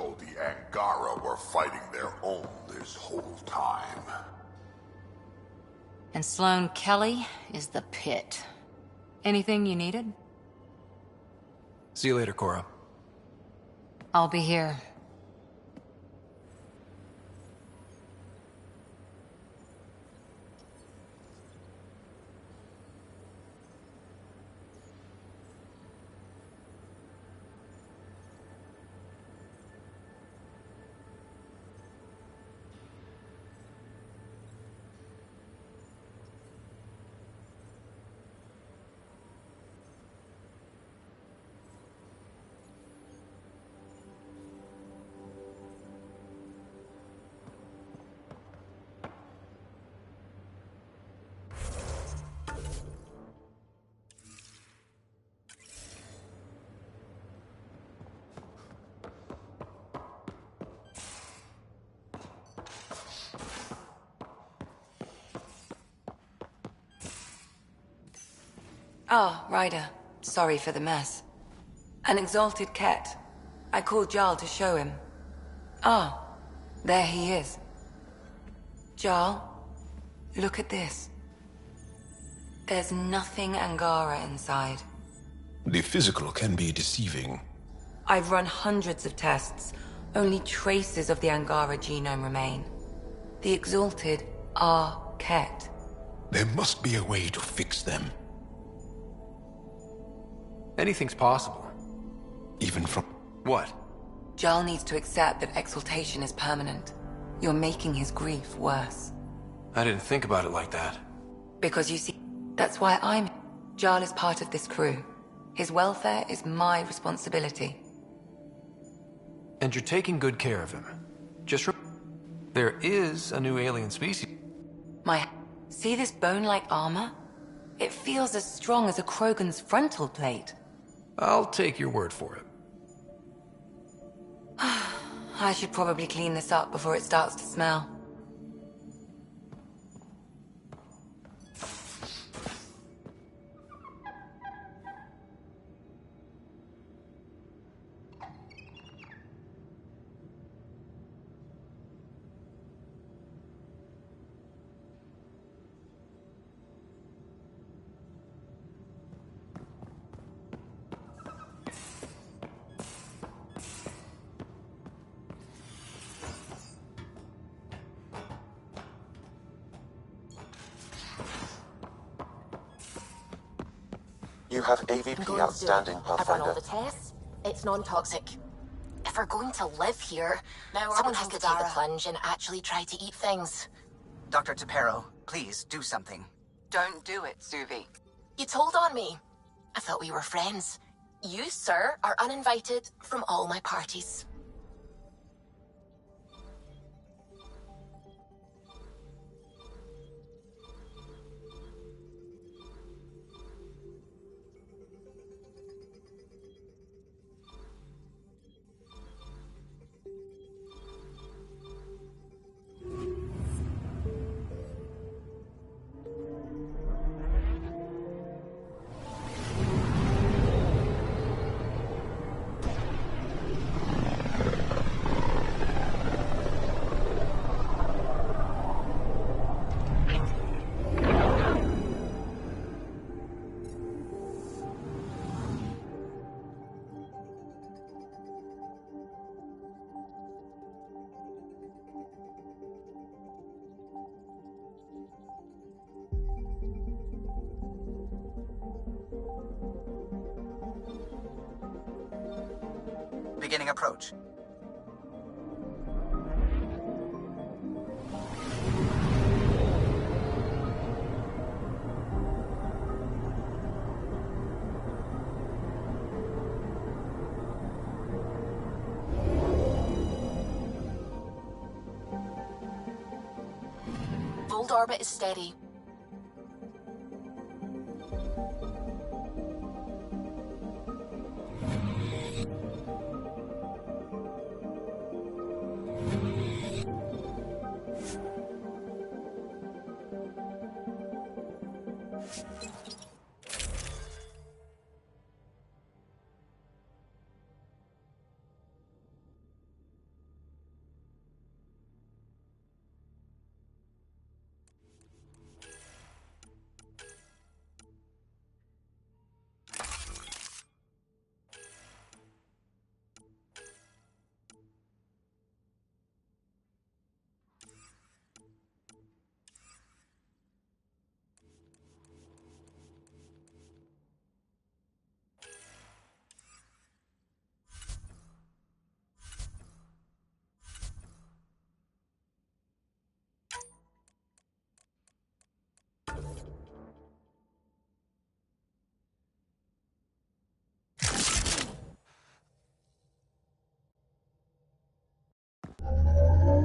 So the Angara were fighting their own this whole time. And Sloane Kelly is the pit. Anything you needed? See you later, Cora. I'll be here. Ah, Ryder. Sorry for the mess. An exalted cat. I called Jarl to show him. Ah, there he is. Jarl, look at this. There's nothing Angara inside. The physical can be deceiving. I've run hundreds of tests. Only traces of the Angara genome remain. The exalted are Ket. There must be a way to fix them. Anything's possible. Even from... What? Jarl needs to accept that exaltation is permanent. You're making his grief worse. I didn't think about it like that. Because you see, that's why I'm... Jarl is part of this crew. His welfare is my responsibility. And you're taking good care of him. Just there is a new alien species. See this bone-like armor? It feels as strong as a Krogan's frontal plate. I'll take your word for it. I should probably clean this up before it starts to smell. You have AVP outstanding, I've run all Pathfinder. the tests. It's non-toxic. If we're going to live here, Now someone has to take the Dara. plunge and actually try to eat things. Dr. Tapero, please do something. Don't do it, Suvi. You told on me. I thought we were friends. You, sir, are uninvited from all my parties. Beginning approach. Bold orbit is steady.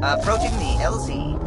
Approaching the LZ.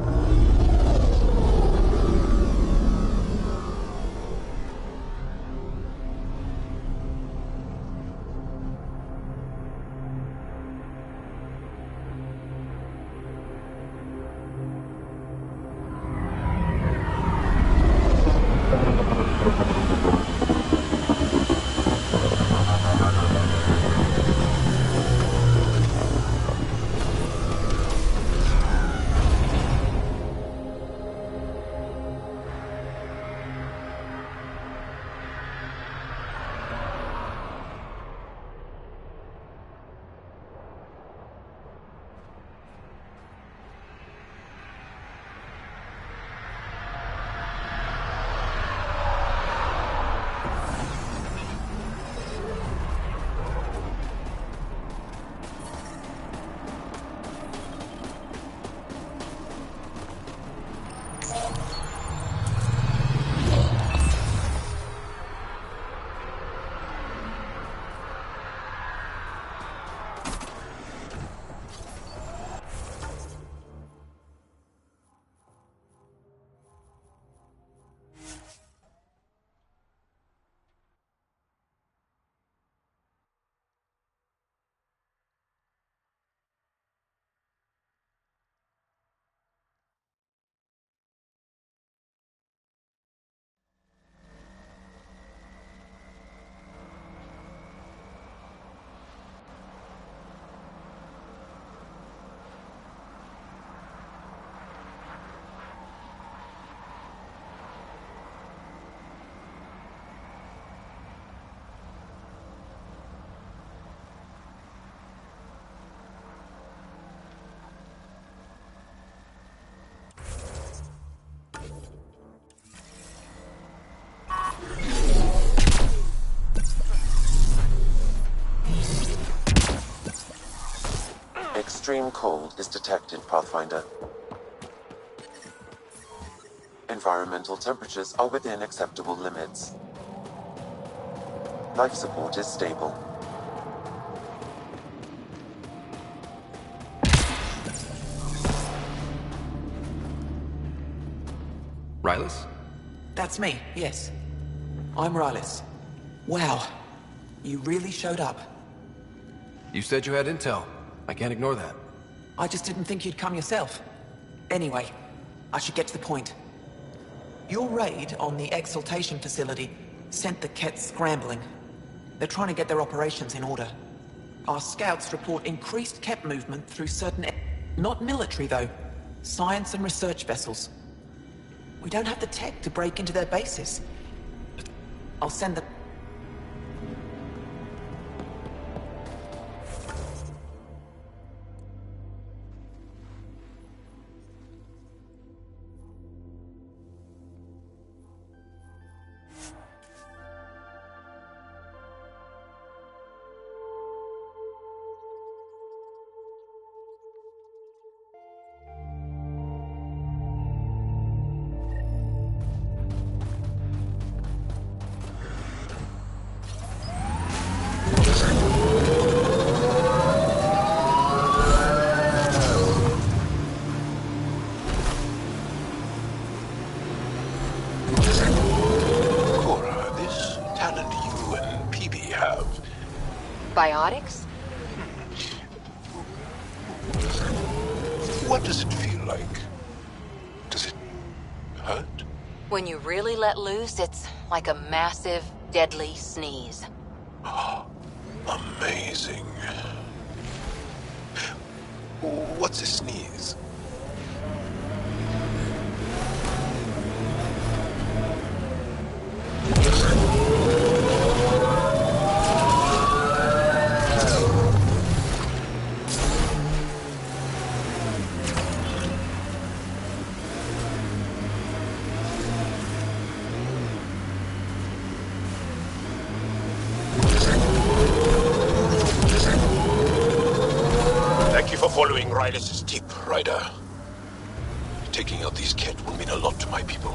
Extreme cold is detected, Pathfinder. Environmental temperatures are within acceptable limits. Life support is stable. Rylus? That's me, yes. I'm Rylus. Wow, you really showed up. You said you had intel. I can't ignore that. I just didn't think you'd come yourself. Anyway, I should get to the point. Your raid on the Exaltation facility sent the Kets scrambling. They're trying to get their operations in order. Our scouts report increased Ket movement through certain... Not military, though. Science and research vessels. We don't have the tech to break into their bases. I'll send them... Biotics? What does it feel like? Does it hurt? When you really let loose, it's like a massive, deadly sneeze. Amazing. What's a sneeze? Following Rylus' tip, Ryder. Taking out these Ket will mean a lot to my people.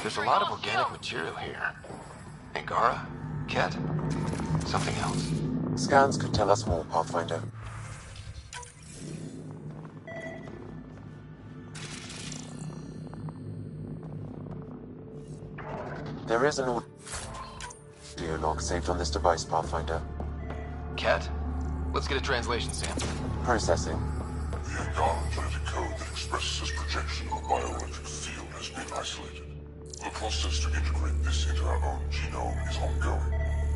There's a lot of organic material here. Angara? Ket? Something else. Scans could tell us more, Pathfinder. There is an audio log saved on this device, Pathfinder. Ket? Let's get a translation sample. Processing. The Angara genetic code that expresses this projection of a bioelectric field has been isolated. The process to integrate this into our own genome is ongoing.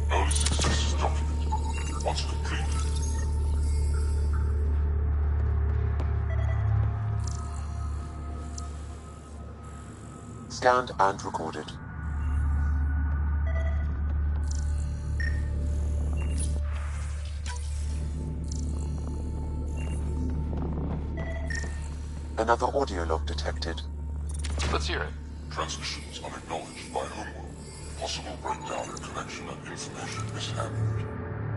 Early success is documented. Once complete, Scanned and recorded. Another audio log detected. Let's hear it. transmissions unacknowledged by Homeworld. Possible breakdown in connection and information mishandled.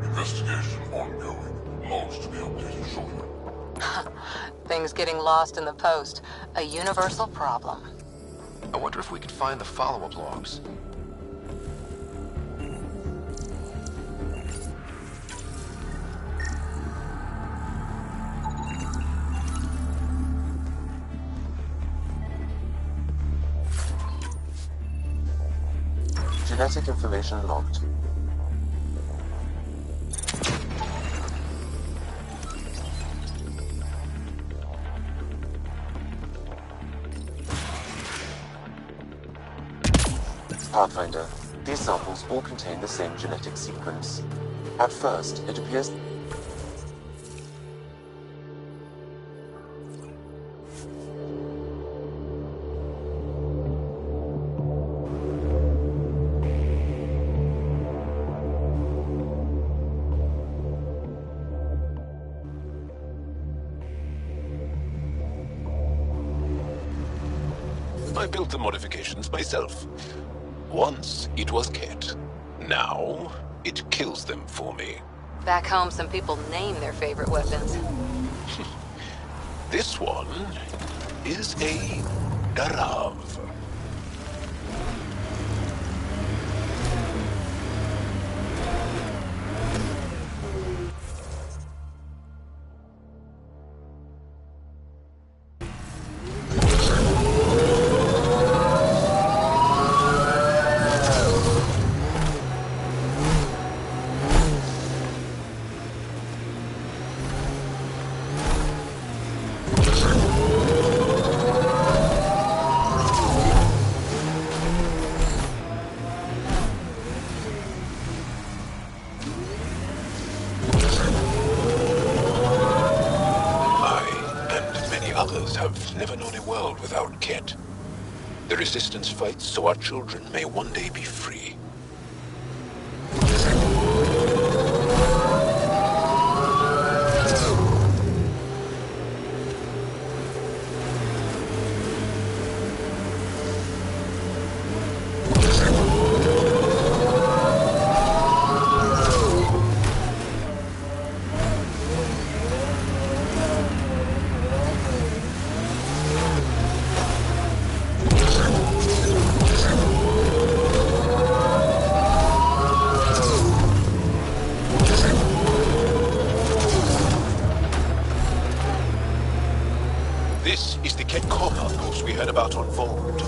Investigation ongoing. Logs to be updated shortly. Things getting lost in the post. A universal problem. I wonder if we could find the follow-up logs. Genetic information logged. Pathfinder, these samples all contain the same genetic sequence. At first, it appears I built the modifications myself. Once it was Ket. Now it kills them for me. Back home, some people name their favorite weapons. This one is a Darav. Have never known a world without Ket. The Resistance fights so our children may one day be free. This is the Ket compound course we heard about on Vold.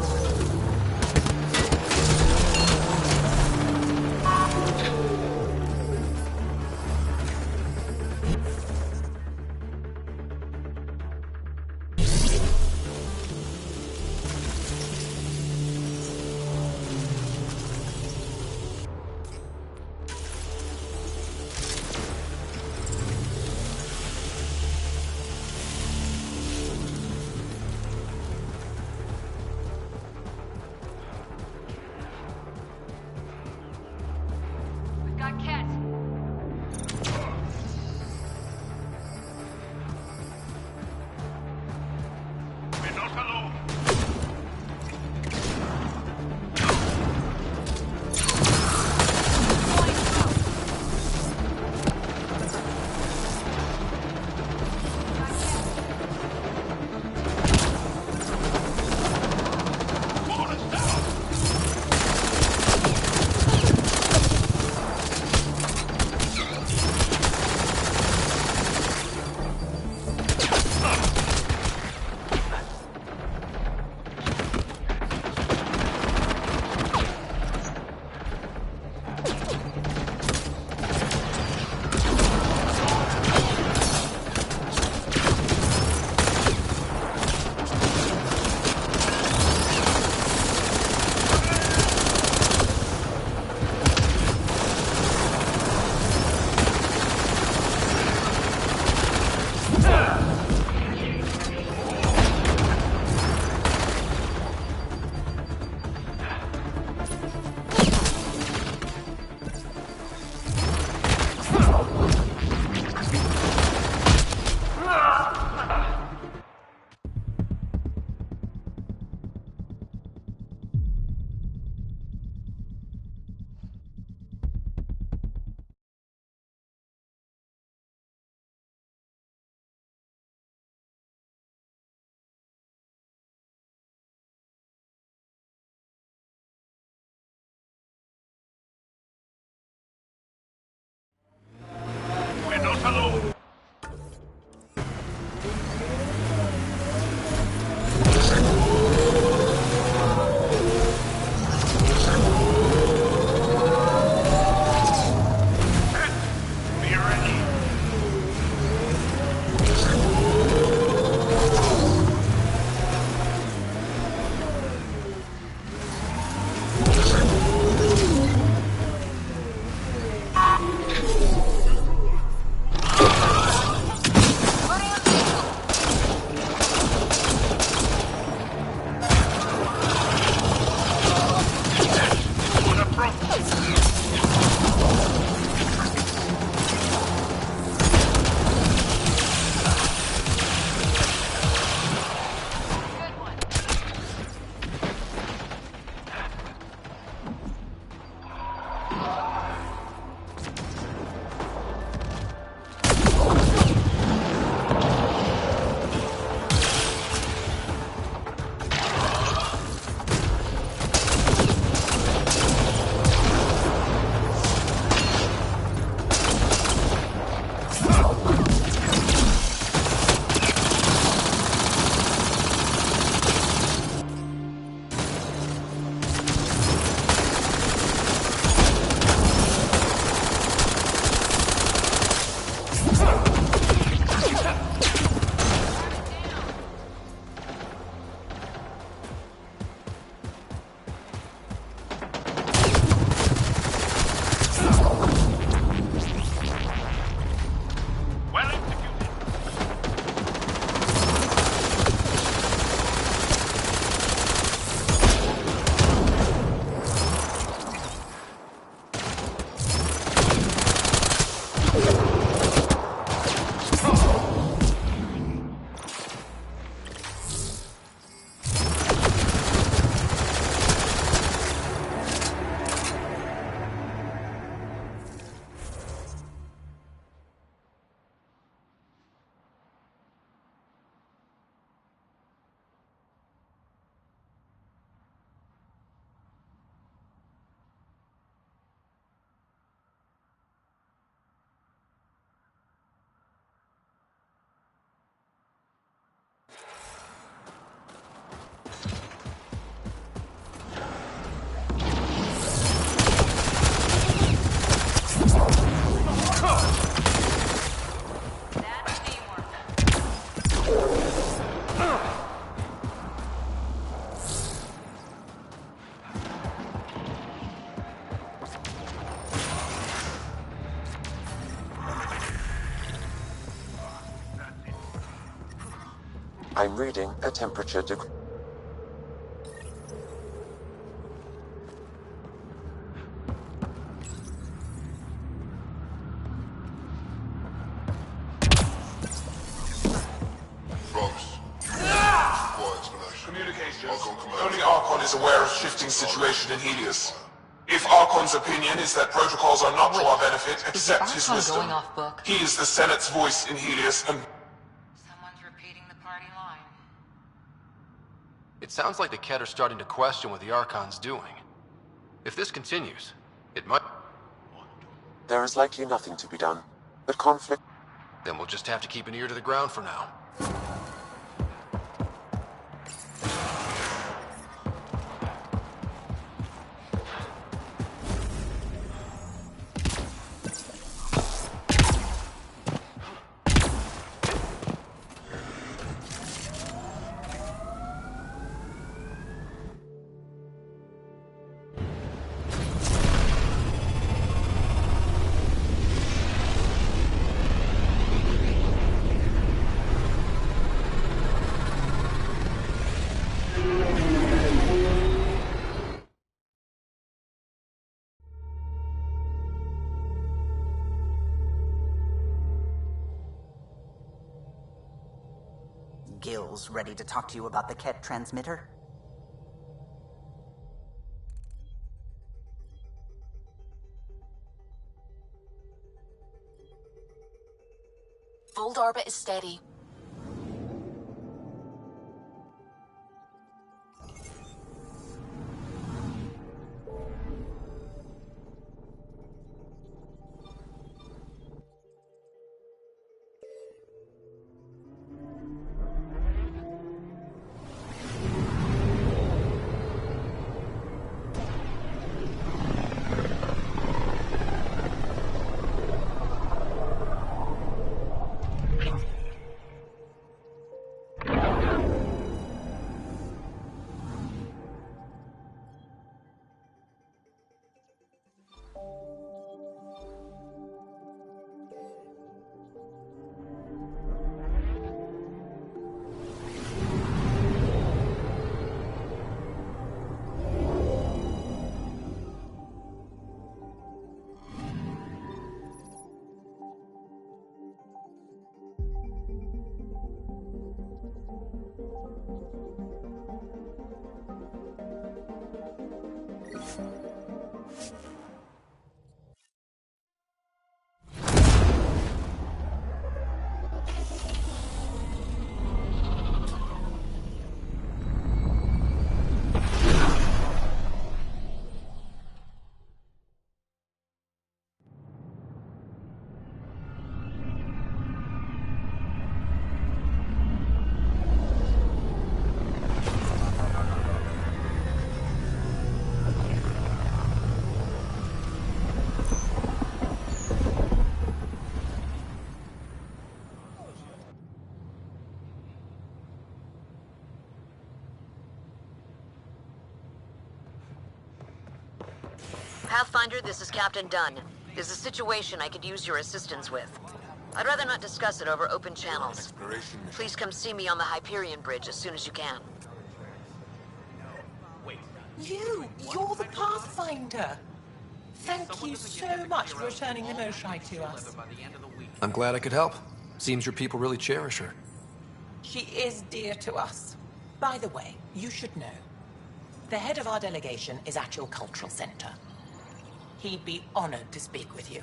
I'm reading a temperature degree. Communications. Only Archon is aware of shifting situation in Helios. If Archon's opinion is that protocols are not to our benefit, accept his wisdom. Going off book? He is the Senate's voice in Helios, and... Someone's repeating the party line. It sounds like the Kett are starting to question what the Archon's doing. If this continues, it might... There is likely nothing to be done. The conflict... Then we'll just have to keep an ear to the ground for now. Gil's ready to talk to you about the Kett transmitter? Fold orbit is steady. Pathfinder, this is Captain Dunn. There's a situation I could use your assistance with. I'd rather not discuss it over open channels. Please come see me on the Hyperion Bridge as soon as you can. You're the Pathfinder. Thank you so much for returning the Noshai to us. I'm glad I could help. Seems your people really cherish her. She is dear to us. By the way, you should know. The head of our delegation is at your cultural center. He'd be honored to speak with you.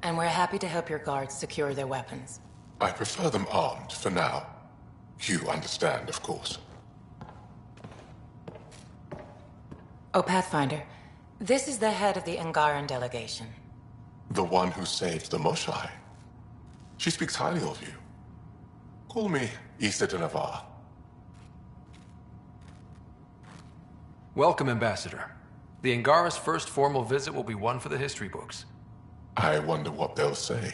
And we're happy to help your guards secure their weapons. I prefer them armed for now. You understand, of course. Oh, Pathfinder, this is the head of the Angaran delegation. The one who saved the Moshai. She speaks highly of you. Call me Issa de Navarre. Welcome, Ambassador. The Angara's first formal visit will be one for the history books. I wonder what they'll say.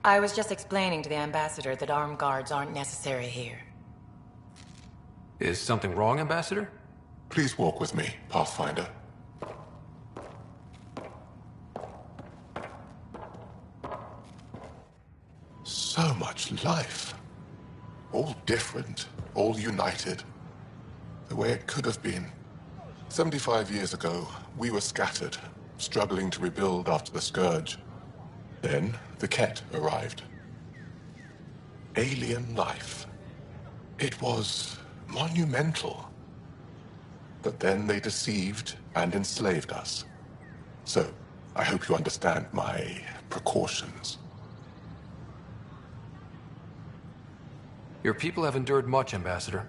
I was just explaining to the Ambassador that armed guards aren't necessary here. Is something wrong, Ambassador? Please walk with me, Pathfinder. So much life. All different, all united. The way it could have been. 75 years ago, we were scattered, struggling to rebuild after the Scourge. Then, the Ket arrived. Alien life. It was monumental. But then they deceived and enslaved us. So, I hope you understand my precautions. Your people have endured much, Ambassador.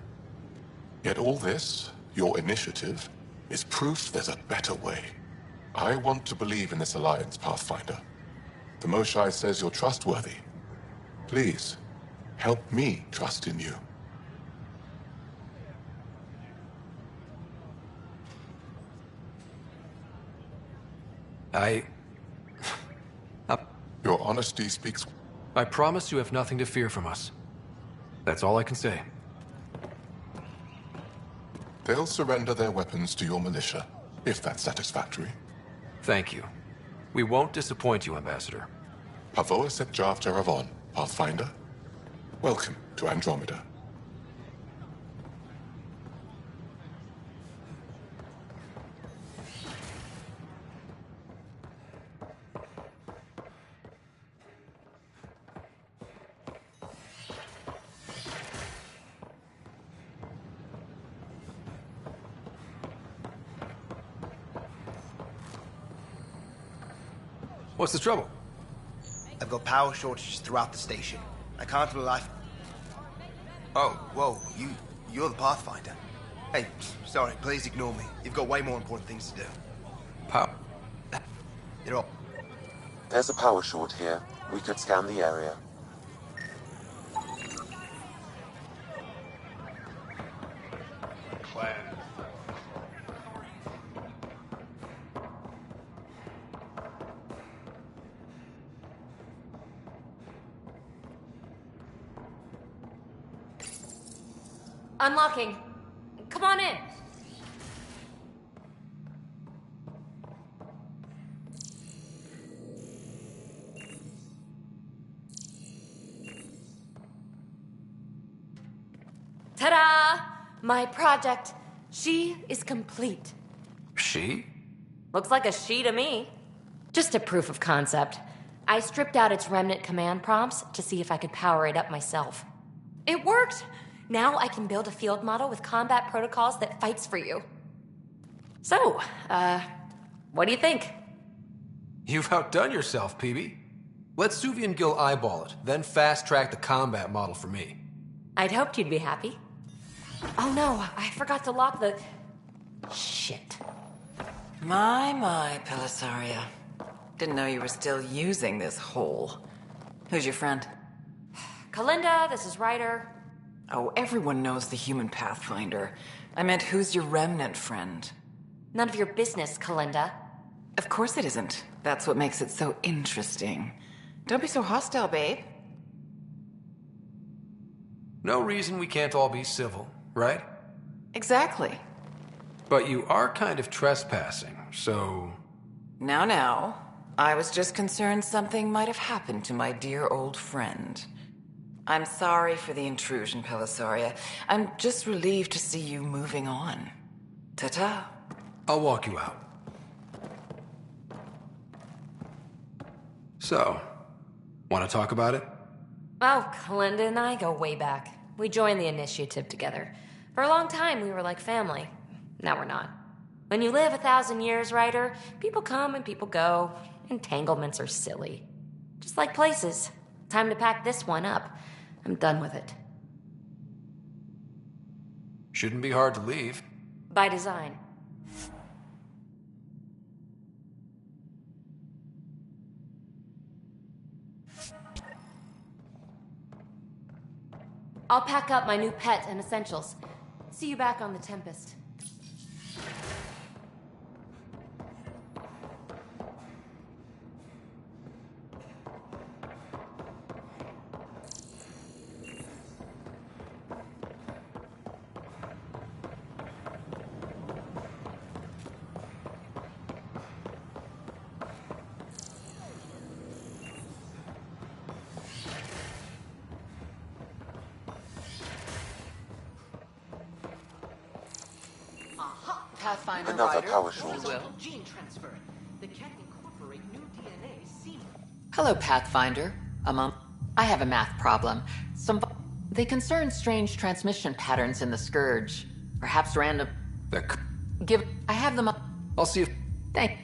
Yet all this, your initiative, is proof there's a better way. I want to believe in this alliance, Pathfinder. The Moshae says you're trustworthy. Please, help me trust in you. Your honesty speaks... I promise you have nothing to fear from us. That's all I can say. They'll surrender their weapons to your militia, if that's satisfactory. Thank you. We won't disappoint you, Ambassador. Pavoa set Jav Jaravon, Pathfinder. Welcome to Andromeda. What's the trouble? I've got power shortages throughout the station. I can't rely... Oh, whoa, you're the Pathfinder. Hey, sorry, please ignore me. You've got way more important things to do. You're all... There's a power short here. We could scan the area. Unlocking. Come on in. Ta-da! My project. She is complete. She? Looks like a she to me. Just a proof of concept. I stripped out its remnant command prompts to see if I could power it up myself. It worked! Now I can build a field model with combat protocols that fights for you. So, what do you think? You've outdone yourself, PB. Let Suvi and Gil eyeball it, then fast-track the combat model for me. I'd hoped you'd be happy. Oh no, I forgot to lock the... Shit. My, Pelisaria. Didn't know you were still using this hole. Who's your friend? Kalinda, this is Ryder. Oh, everyone knows the human Pathfinder. I meant, who's your remnant friend? None of your business, Kalinda. Of course it isn't. That's what makes it so interesting. Don't be so hostile, babe. No reason we can't all be civil, right? Exactly. But you are kind of trespassing, so... Now. I was just concerned something might have happened to my dear old friend. I'm sorry for the intrusion, Pelisaria. I'm just relieved to see you moving on. Ta-ta. I'll walk you out. So, want to talk about it? Oh, Kalinda and I go way back. We joined the initiative together. For a long time, we were like family. Now we're not. When you live 1,000 years, Ryder, people come and people go. Entanglements are silly. Just like places. Time to pack this one up. I'm done with it. Shouldn't be hard to leave. By design. I'll pack up my new pet and essentials. See you back on the Tempest. Pathfinder Another Rider. power shortage. You will. Gene transfer. The Ket incorporate new DNA Hello, Pathfinder. I have a math problem. They concern strange transmission patterns in the Scourge. Perhaps random... I have them up... I'll see if... Thank...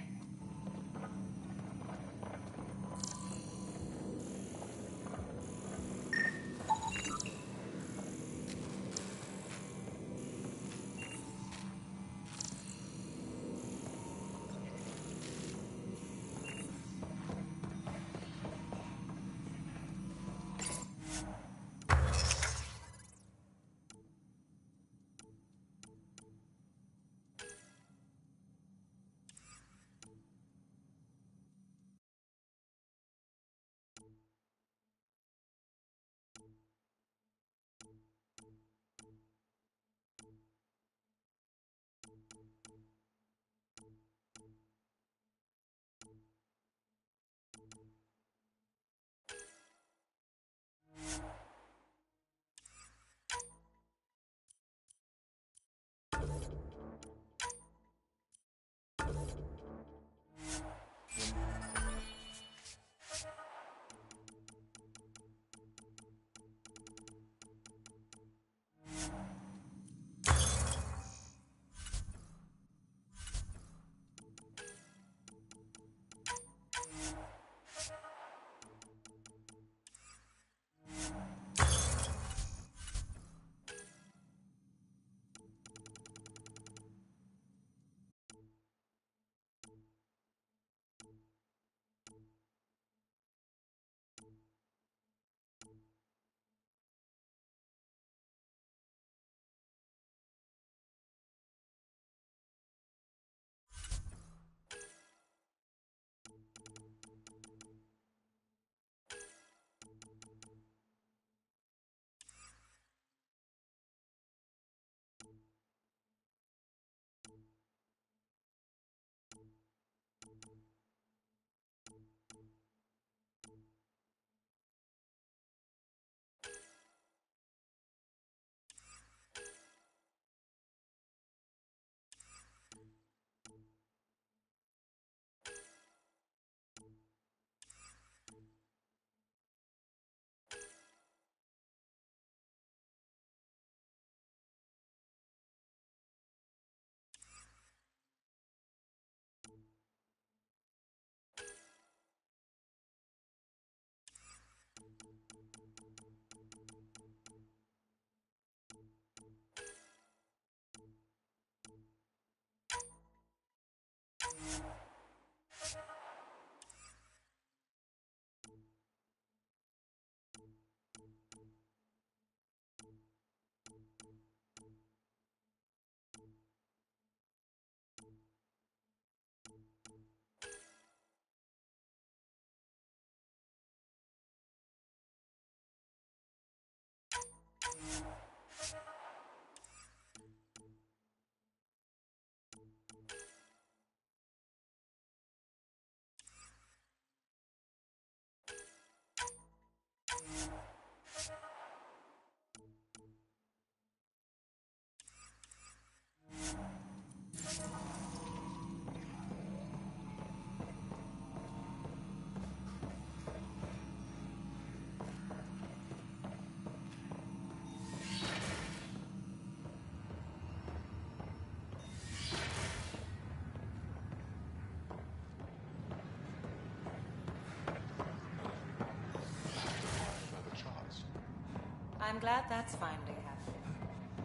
I'm glad that's finally happening.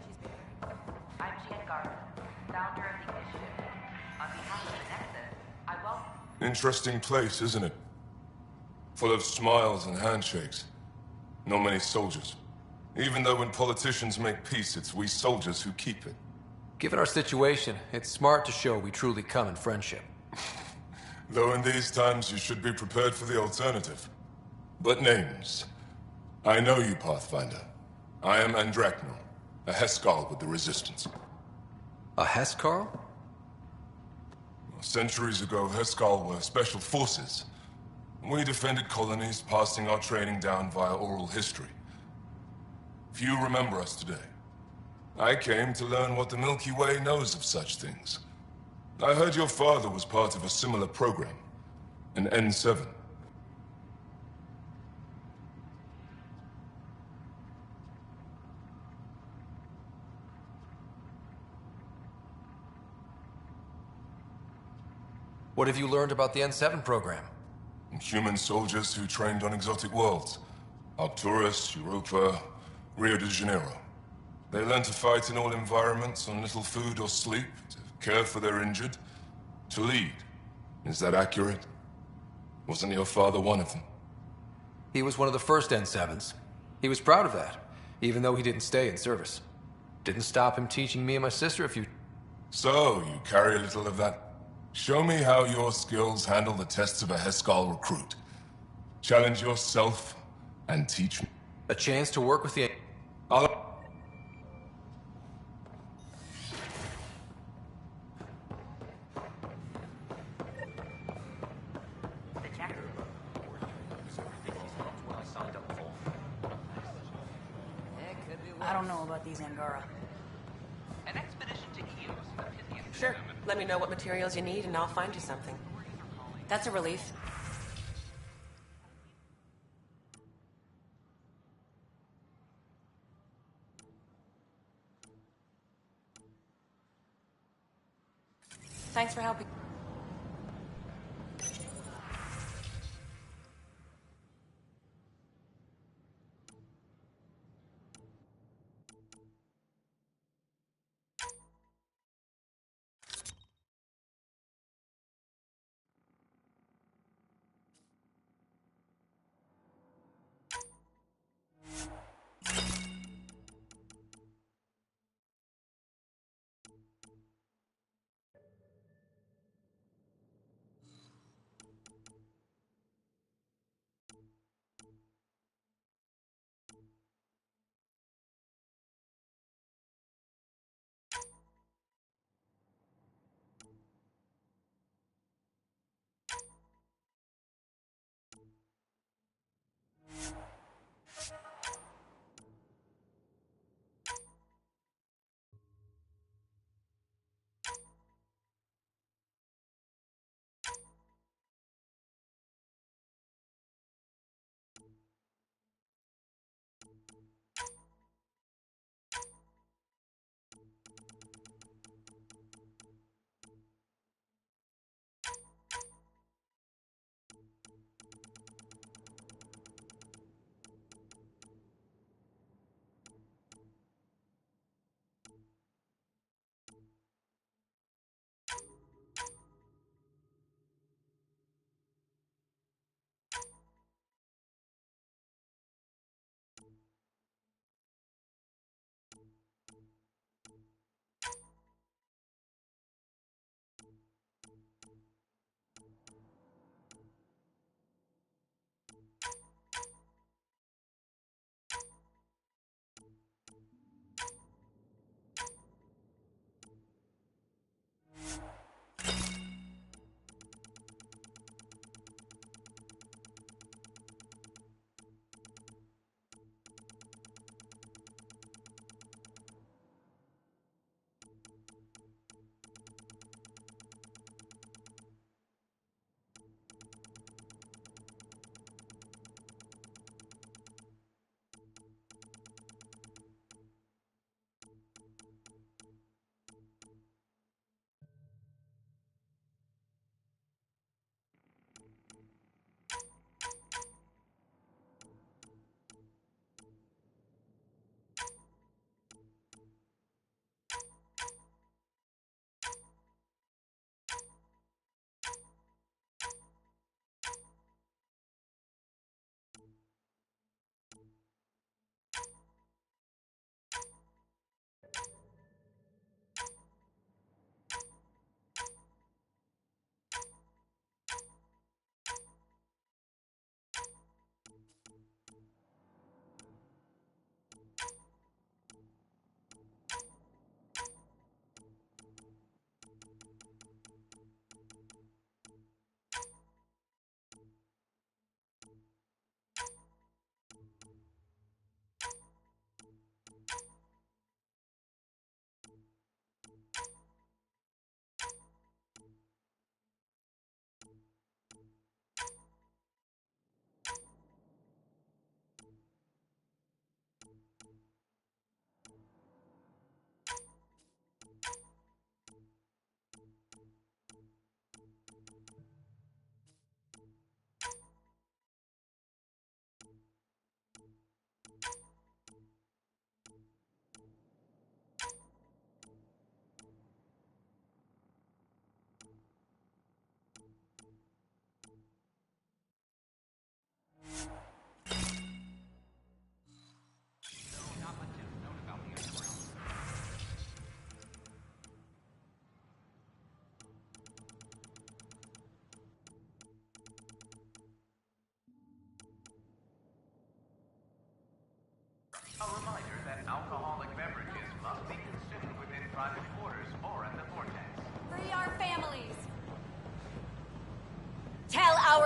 She's been very... I'm Jean Garza, founder of the initiative. On behalf of the Nexus, I welcome... Interesting place, isn't it? Full of smiles and handshakes. Not many soldiers. Even though when politicians make peace, it's we soldiers who keep it. Given our situation, it's smart to show we truly come in friendship. Though in these times you should be prepared for the alternative. But names. I know you, Pathfinder. I am Andromeda, a Heskal with the Resistance. A Heskal? Centuries ago, Heskal were special forces. We defended colonies, passing our training down via oral history. Few remember us today. I came to learn what the Milky Way knows of such things. I heard your father was part of a similar program, an N7. What have you learned about the N7 program? Human soldiers who trained on exotic worlds. Arcturus, Europa, Rio de Janeiro. They learn to fight in all environments on little food or sleep, to care for their injured, to lead. Is that accurate? Wasn't your father one of them? He was one of the first N7s. He was proud of that, even though he didn't stay in service. Didn't stop him teaching me and my sister a few... So, you carry a little of that? Show me how your skills handle the tests of a Heskal recruit. Challenge yourself and teach me. A chance to work with the... I don't know about these Angara. An expedition to EU. Sure. Let me know what materials you need and I'll find you something. That's a relief. Thanks for helping.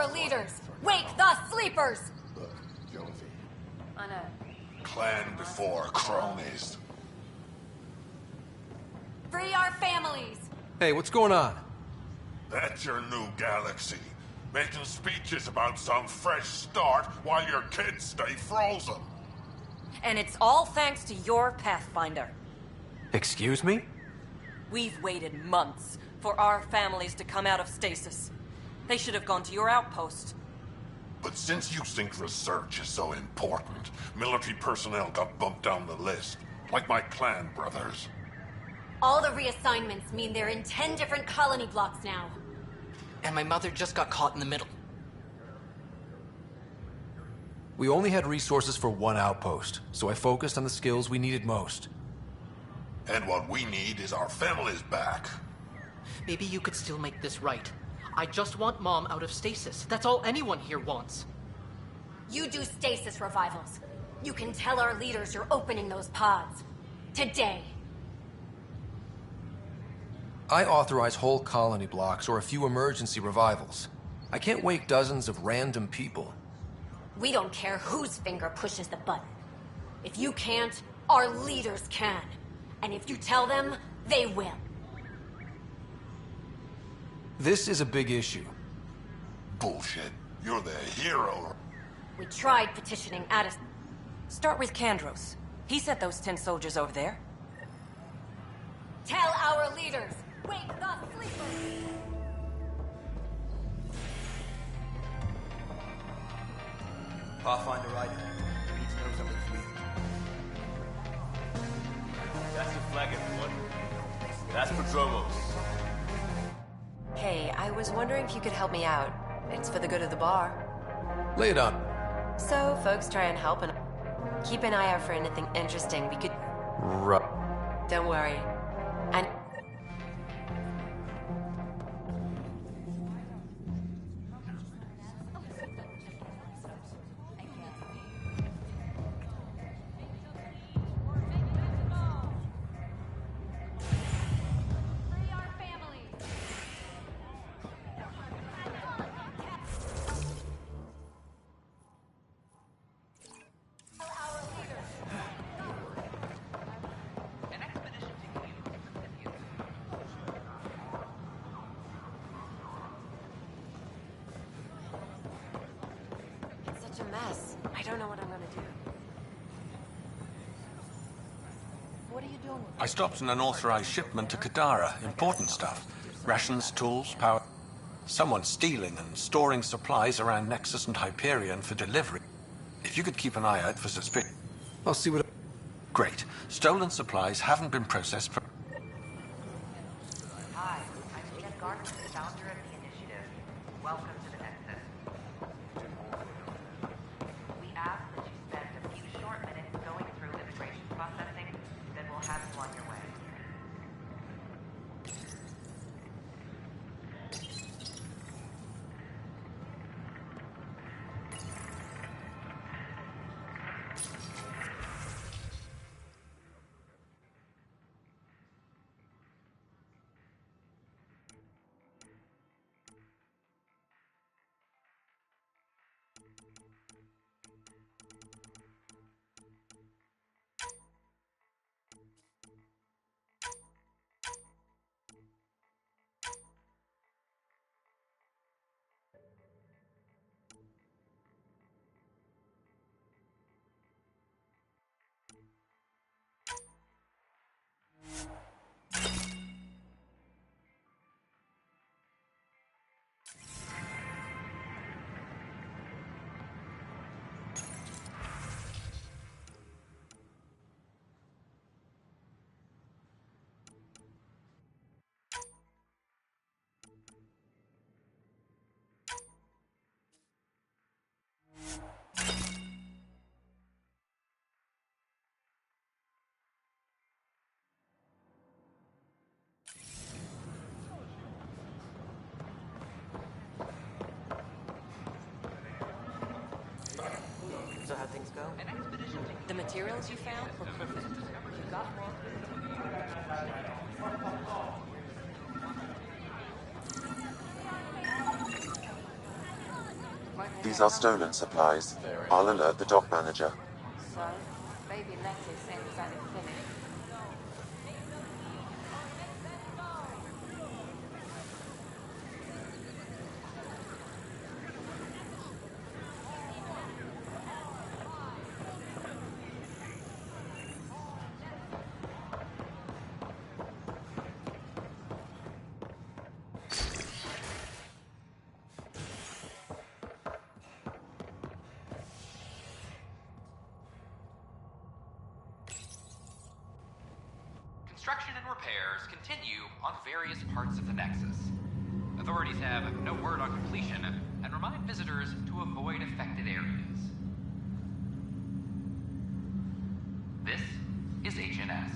our leaders! Wake the sleepers! Look, Jonesy. I know. Clan before cronies. Free our families! Hey, what's going on? That's your new galaxy. Making speeches about some fresh start while your kids stay frozen. And it's all thanks to your Pathfinder. Excuse me? We've waited months for our families to come out of stasis. They should have gone to your outpost. But since you think research is so important, military personnel got bumped down the list. Like my clan brothers. All the reassignments mean they're in 10 different colony blocks now. And my mother just got caught in the middle. We only had resources for one outpost, so I focused on the skills we needed most. And what we need is our families back. Maybe you could still make this right. I just want Mom out of stasis. That's all anyone here wants. You do stasis revivals. You can tell our leaders you're opening those pods. Today. I authorize whole colony blocks or a few emergency revivals. I can't wake dozens of random people. We don't care whose finger pushes the button. If you can't, our leaders can. And if you tell them, they will. This is a big issue. Bullshit. You're the hero. We tried petitioning Addison. Start with Kandros. He sent those 10 soldiers over there. Tell our leaders, wake the sleepers! Pathfinder Rider. Need to know something's weird. That's the flag, everyone. That's Prodromos. Hey, I was wondering if you could help me out. It's for the good of the bar. Lay it on. So, folks try and help and keep an eye out for anything interesting we could... Don't worry. And... It's a mess. I don't know what I'm gonna do. What are you doing? I stopped an unauthorized shipment to Kadara. Important stuff. Rations, tools, power. Someone's stealing and storing supplies around Nexus and Hyperion for delivery. If you could keep an eye out for suspicion... I'll see what... Great. Stolen supplies haven't been processed for... Hi, I'm Lieutenant Gardner, the founder of the initiative. Welcome to the Nexus. We ask that you spend a few short minutes going through immigration processing, then we'll have you on your way. So how'd things go? The materials you found were perfect. You got more. These are stolen supplies. I'll alert the dock manager. So, baby lettuce ends unfinished. Construction and repairs continue on various parts of the Nexus. Authorities have no word on completion and remind visitors to avoid affected areas. This is HNS.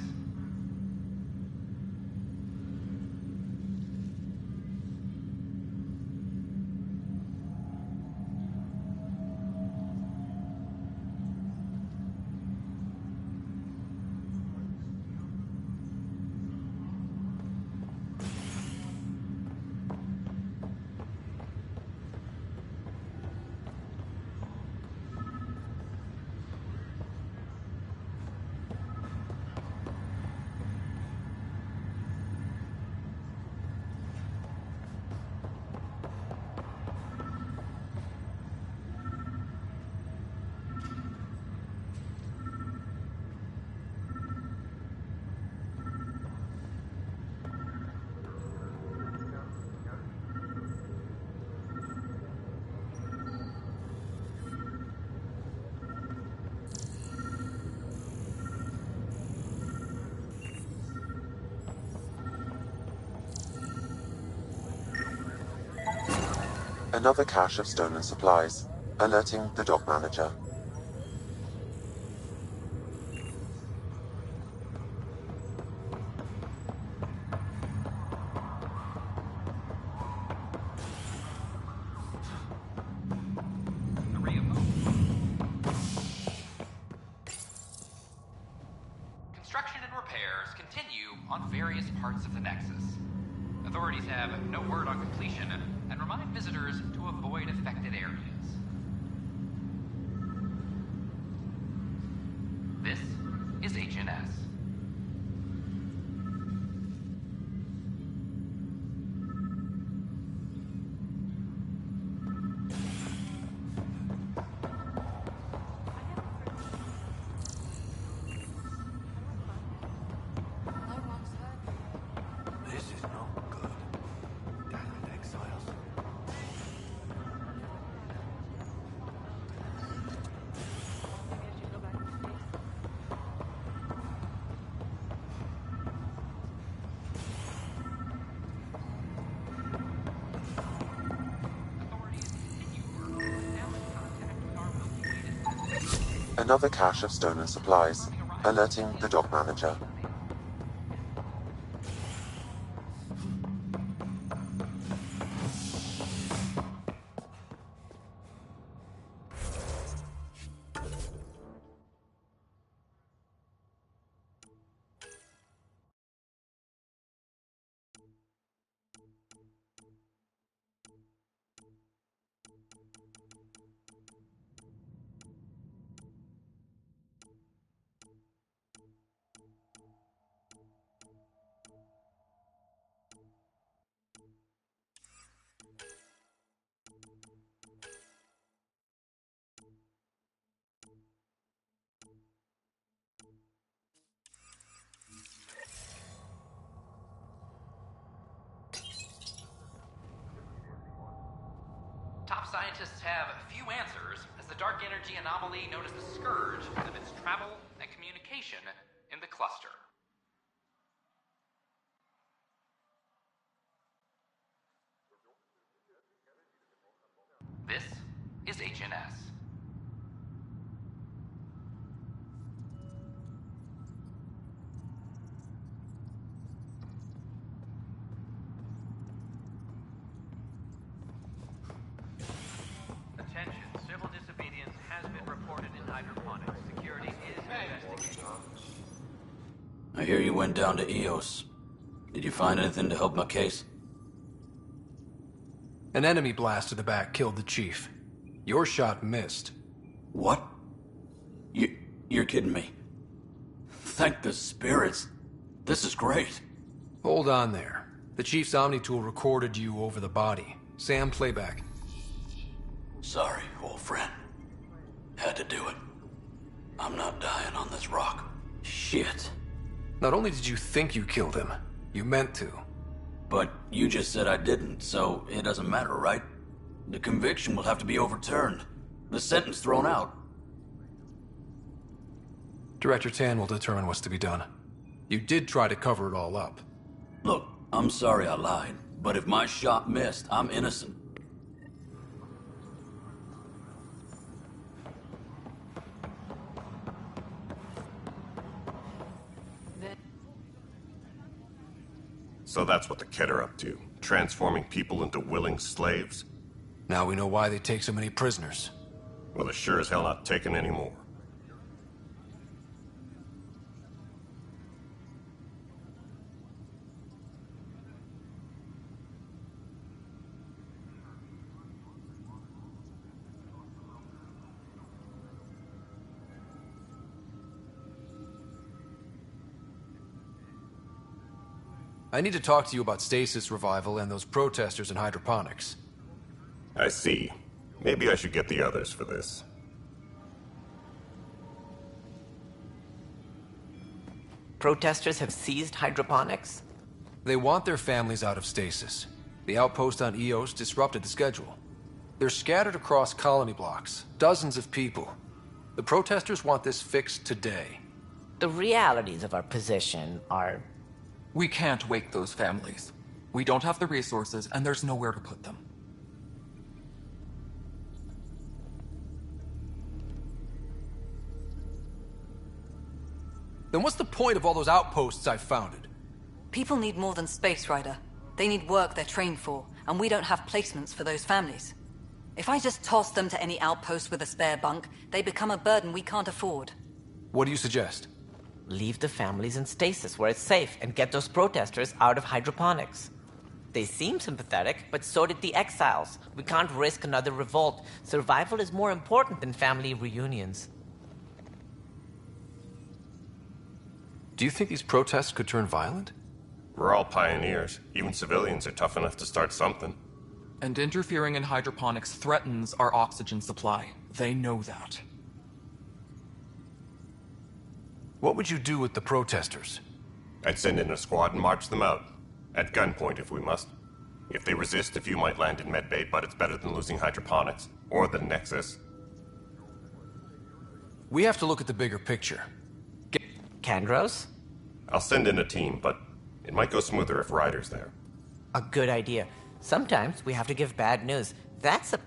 Another cache of stolen supplies. Alerting the dock manager. Construction and repairs continue on various parts of the Nexus. Authorities have no word on completion and remind visitors to avoid affected areas. This is HNS. This is not good. Damn exiles. Another cache of stolen supplies. Alerting the dock manager. Top scientists have few answers as the dark energy anomaly known as the Scourge limits travel and communication in the cluster. This is HNS. Attention, civil disobedience has been reported in hydroponics. Security is investigating. I hear you went down to EOS. Did you find anything to help my case? An enemy blast to the back killed the chief. Your shot missed. What? You're kidding me. Thank the spirits. This is great. Hold on there. The Chief's Omni tool recorded you over the body. Sam, playback. Sorry, old friend. Had to do it. I'm not dying on this rock. Shit. Not only did you think you killed him, you meant to. But you just said I didn't, so it doesn't matter, right? The conviction will have to be overturned. The sentence thrown out. Director Tan will determine what's to be done. You did try to cover it all up. Look, I'm sorry I lied, but if my shot missed, I'm innocent. So that's what the Kett are up to, transforming people into willing slaves? Now we know why they take so many prisoners. Well, they're sure as hell not taking any more. I need to talk to you about stasis revival and those protesters in hydroponics. I see. Maybe I should get the others for this. Protesters have seized hydroponics? They want their families out of stasis. The outpost on Eos disrupted the schedule. They're scattered across colony blocks, dozens of people. The protesters want this fixed today. The realities of our position are... We can't wake those families. We don't have the resources, and there's nowhere to put them. Then what's the point of all those outposts I've founded? People need more than space, Ryder. They need work they're trained for, and we don't have placements for those families. If I just toss them to any outpost with a spare bunk, they become a burden we can't afford. What do you suggest? Leave the families in stasis where it's safe and get those protesters out of hydroponics. They seem sympathetic, but so did the exiles. We can't risk another revolt. Survival is more important than family reunions. Do you think these protests could turn violent? We're all pioneers. Even civilians are tough enough to start something. And interfering in hydroponics threatens our oxygen supply. They know that. What would you do with the protesters? I'd send in a squad and march them out. At gunpoint if we must. If they resist, a few might land in medbay, but it's better than losing hydroponics. Or the Nexus. We have to look at the bigger picture. Kandros? I'll send in a team, but it might go smoother if Ryder's there. A good idea. Sometimes we have to give bad news. That's a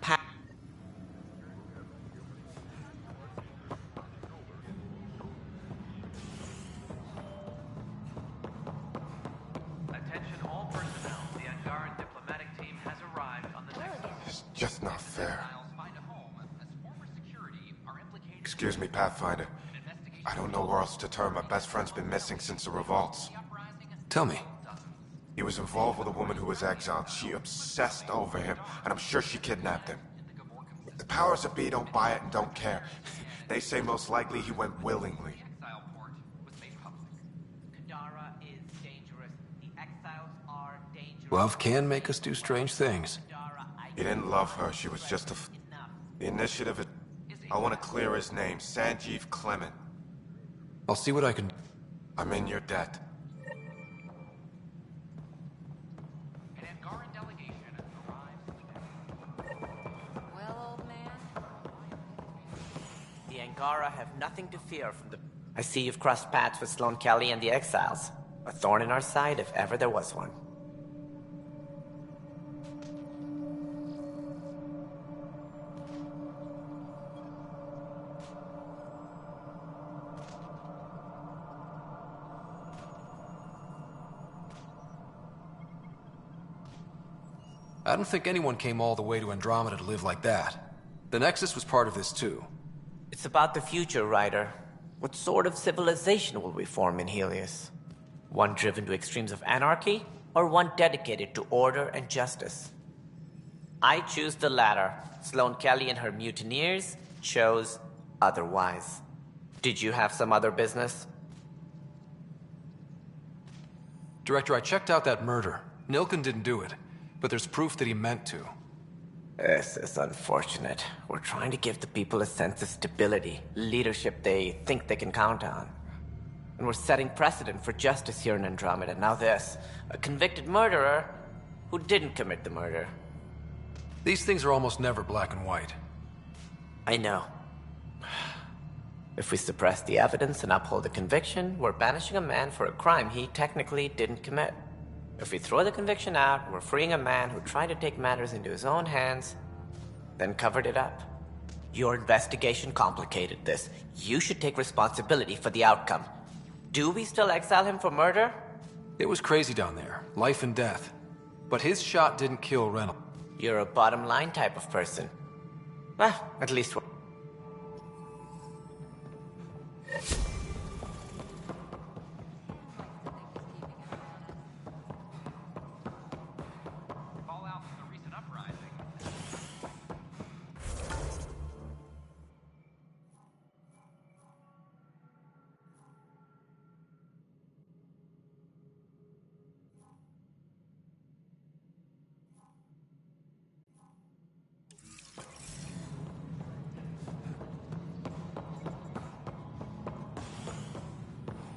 Attention all personnel. The Angaran diplomatic team has arrived on the Nexus. It's just not fair. Excuse me, Pathfinder. I don't know where else to turn. My best friend's been missing since the revolts. Tell me. He was involved with a woman who was exiled. She obsessed over him, and I'm sure she kidnapped him. The powers that be don't buy it and don't care. They say most likely he went willingly. Love can make us do strange things. He didn't love her. She was just the initiative. I want to clear his name. Sanjeev Clement. I'll see what I can... I'm in your debt. Well, old man. The Angara have nothing to fear from the... I see you've crossed paths with Sloane Kelly and the Exiles. A thorn in our side if ever there was one. I don't think anyone came all the way to Andromeda to live like that. The Nexus was part of this too. It's about the future, Ryder. What sort of civilization will we form in Helios? One driven to extremes of anarchy, or one dedicated to order and justice? I choose the latter. Sloane Kelly and her mutineers chose otherwise. Did you have some other business? Director, I checked out that murder. Nilken didn't do it, but there's proof that he meant to. This is unfortunate. We're trying to give the people a sense of stability, leadership they think they can count on. And we're setting precedent for justice here in Andromeda. Now this, a convicted murderer who didn't commit the murder. These things are almost never black and white. I know. If we suppress the evidence and uphold the conviction, we're banishing a man for a crime he technically didn't commit. If we throw the conviction out, we're freeing a man who tried to take matters into his own hands, then covered it up. Your investigation complicated this. You should take responsibility for the outcome. Do we still exile him for murder? It was crazy down there, life and death. But his shot didn't kill Reynolds. You're a bottom line type of person. Well, at least we're... Fallout from the recent uprising.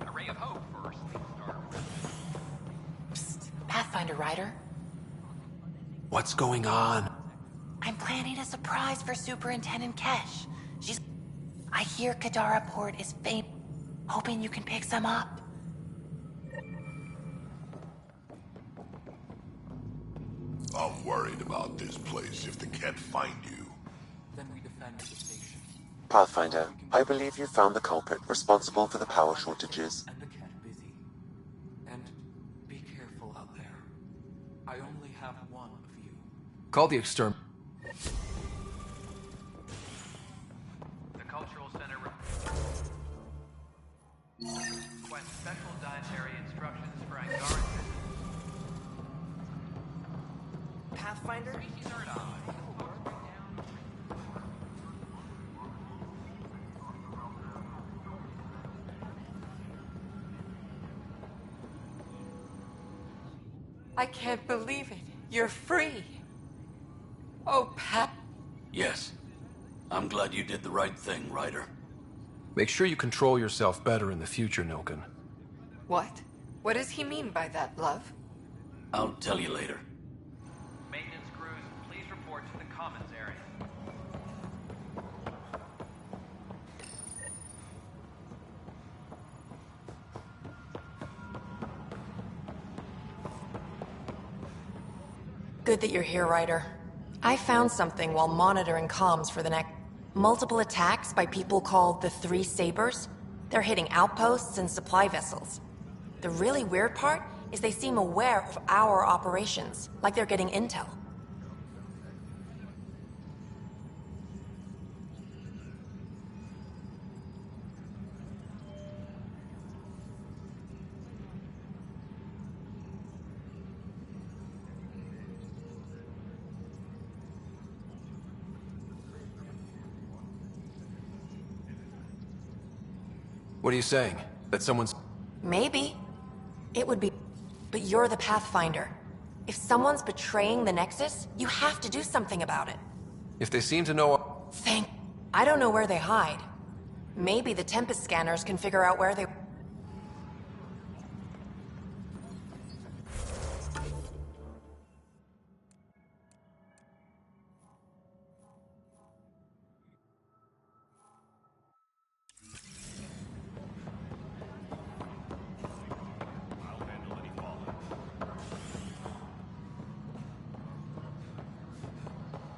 A ray of hope for Sleep Star. Psst, Pathfinder Ryder. What's going on? I'm planning a surprise for Superintendent Kesh. I hear Kadara Port is famous. Hoping you can pick some up. I'm worried about this place if they can't find you. Then we defend the station. Pathfinder, I believe you found the culprit responsible for the power shortages. And the cat busy. And be careful out there. I only have one of you. Call the exterm... The Cultural Center requests special dietary instructions for Angaran visitors. Pathfinder? I can't believe it. You're free. Oh, Pat. Yes. I'm glad you did the right thing, Ryder. Make sure you control yourself better in the future, Nilken. What? What does he mean by that, love? I'll tell you later. Maintenance crews, please report to the Commons area. Good that you're here, Ryder. I found something while monitoring comms for the next... Multiple attacks by people called the Three Sabers. They're hitting outposts and supply vessels. The really weird part is they seem aware of our operations, like they're getting intel. What are you saying? That someone's... Maybe. It would be... But you're the Pathfinder. If someone's betraying the Nexus, you have to do something about it. If they seem to know... I don't know where they hide. Maybe the Tempest scanners can figure out where they...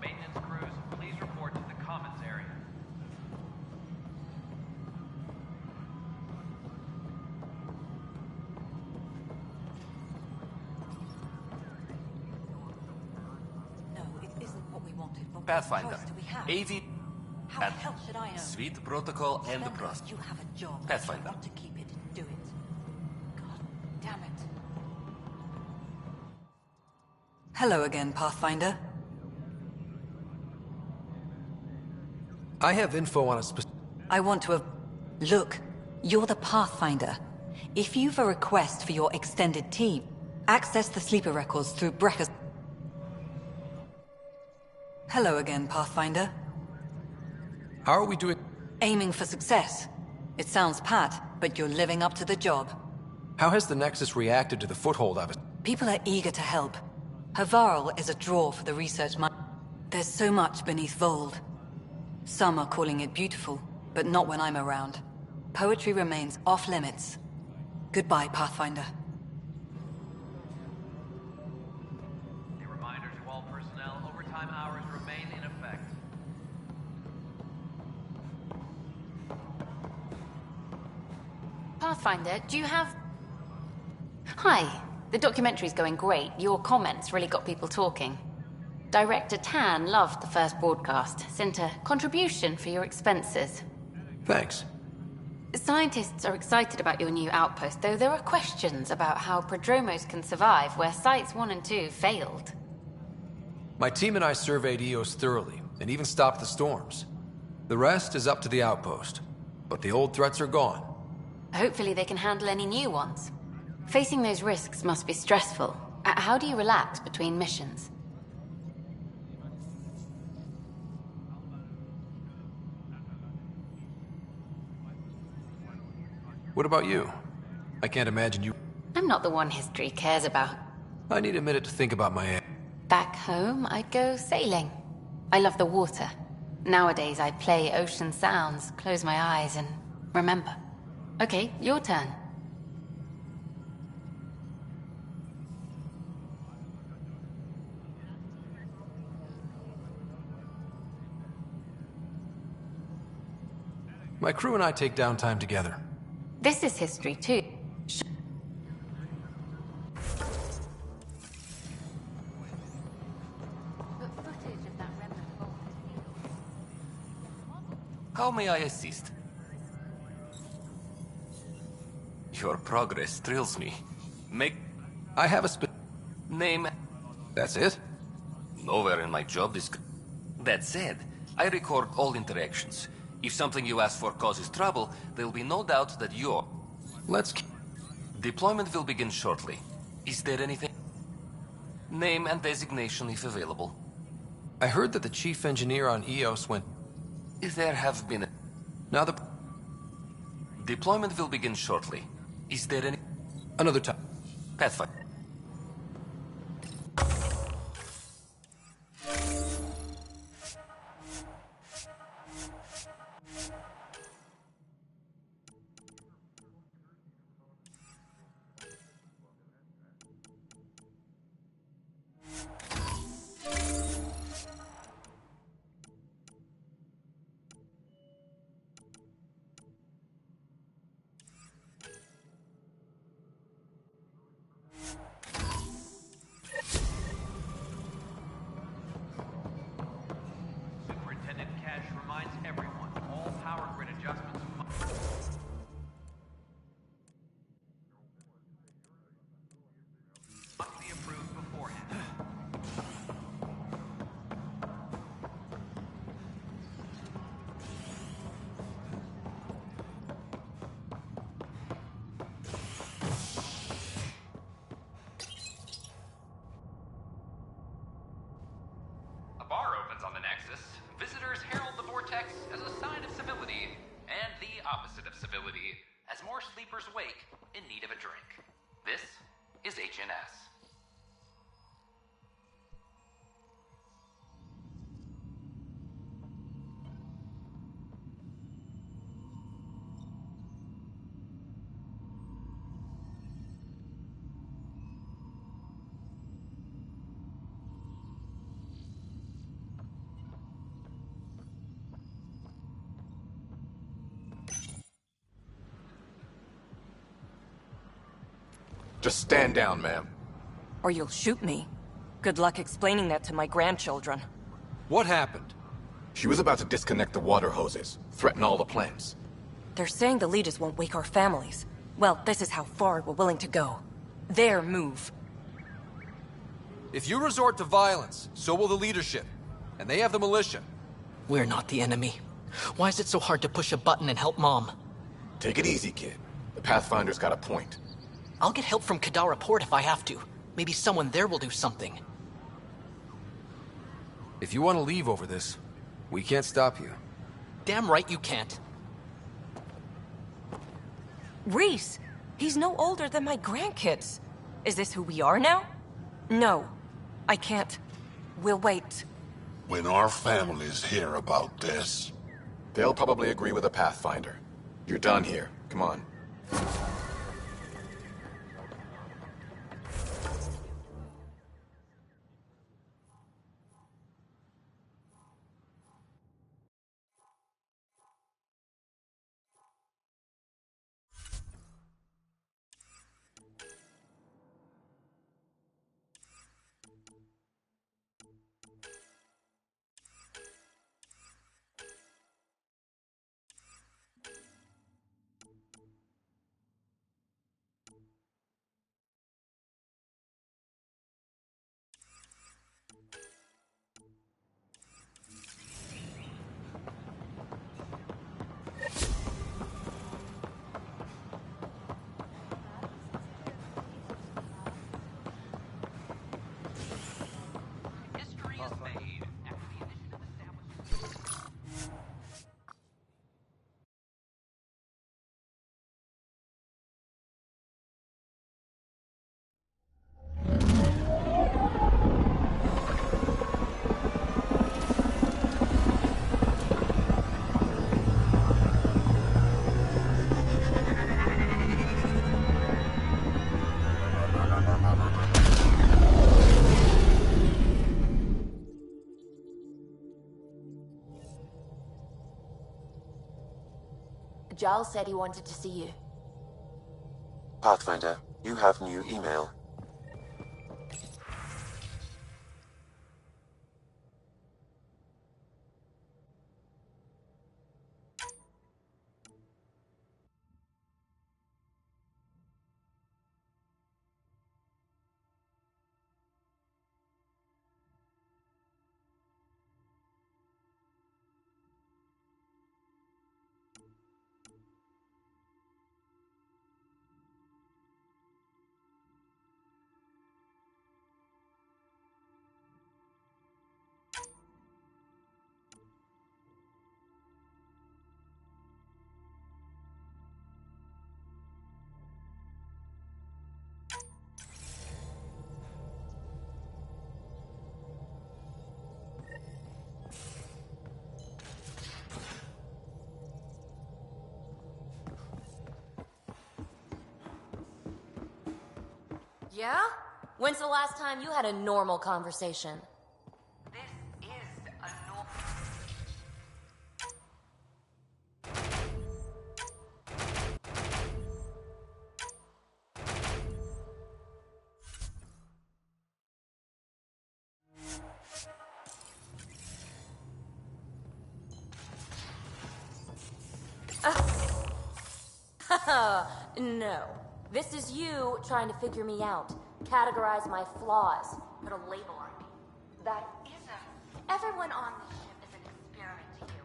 Maintenance crews, please report to the Commons area. No, it isn't what we wanted. What Pathfinder, choice do we have? AV, How the and hell should I know? Sweet Protocol and the Remember, Trust. You have a job. Pathfinder. If you want to keep it, do it. God damn it. Hello again, Pathfinder. I have info on a specific... I want to have... Look, you're the Pathfinder. If you've a request for your extended team, access the sleeper records through Brecker's... Hello again, Pathfinder. How are we doing? Aiming for success. It sounds pat, but you're living up to the job. How has the Nexus reacted to the foothold I've... People are eager to help. Havarl is a draw for the research mind. There's so much beneath Vold. Some are calling it beautiful, but not when I'm around. Poetry remains off limits. Goodbye, Pathfinder. A reminder to all personnel, overtime hours remain in effect. Pathfinder, do you have... Hi. The documentary's going great. Your comments really got people talking. Director Tan loved the first broadcast. Sent a contribution for your expenses. Thanks. Scientists are excited about your new outpost, though there are questions about how prodromos can survive where Sites 1 and 2 failed. My team and I surveyed EOS thoroughly, and even stopped the storms. The rest is up to the outpost, but the old threats are gone. Hopefully they can handle any new ones. Facing those risks must be stressful. How do you relax between missions? What about you? I can't imagine you... I'm not the one history cares about. I need a minute to think about my... Back home, I'd go sailing. I love the water. Nowadays, I play ocean sounds, close my eyes, and remember. Okay, your turn. My crew and I take downtime together. This is history, too. How may I assist? Your progress thrills me. I have a name... That's it? Nowhere in my job description. That said, I record all interactions. If something you ask for causes trouble, there will be no doubt that you're... Deployment will begin shortly. Is there anything... Name and designation if available. I heard that the chief engineer on EOS went... There have been... Now the... Deployment will begin shortly. Is there any... Another time. Pathfinder. Wake in need of a drink. This is HNS. Just stand down, ma'am. Or you'll shoot me. Good luck explaining that to my grandchildren. What happened? She was about to disconnect the water hoses, threaten all the plants. They're saying the leaders won't wake our families. Well, this is how far we're willing to go. Their move. If you resort to violence, so will the leadership. And they have the militia. We're not the enemy. Why is it so hard to push a button and help Mom? Take it easy, kid. The Pathfinder's got a point. I'll get help from Kadara Port if I have to. Maybe someone there will do something. If you want to leave over this, we can't stop you. Damn right you can't. Reese, he's no older than my grandkids. Is this who we are now? No, I can't. We'll wait. When our families hear about this... They'll probably agree with the Pathfinder. You're done here. Come on. Giles said he wanted to see you. Pathfinder, you have new email. Yeah? When's the last time you had a normal conversation? No. This is you trying to figure me out. Categorize my flaws. Put a label on me. That isn't. Everyone on this ship is an experiment to you.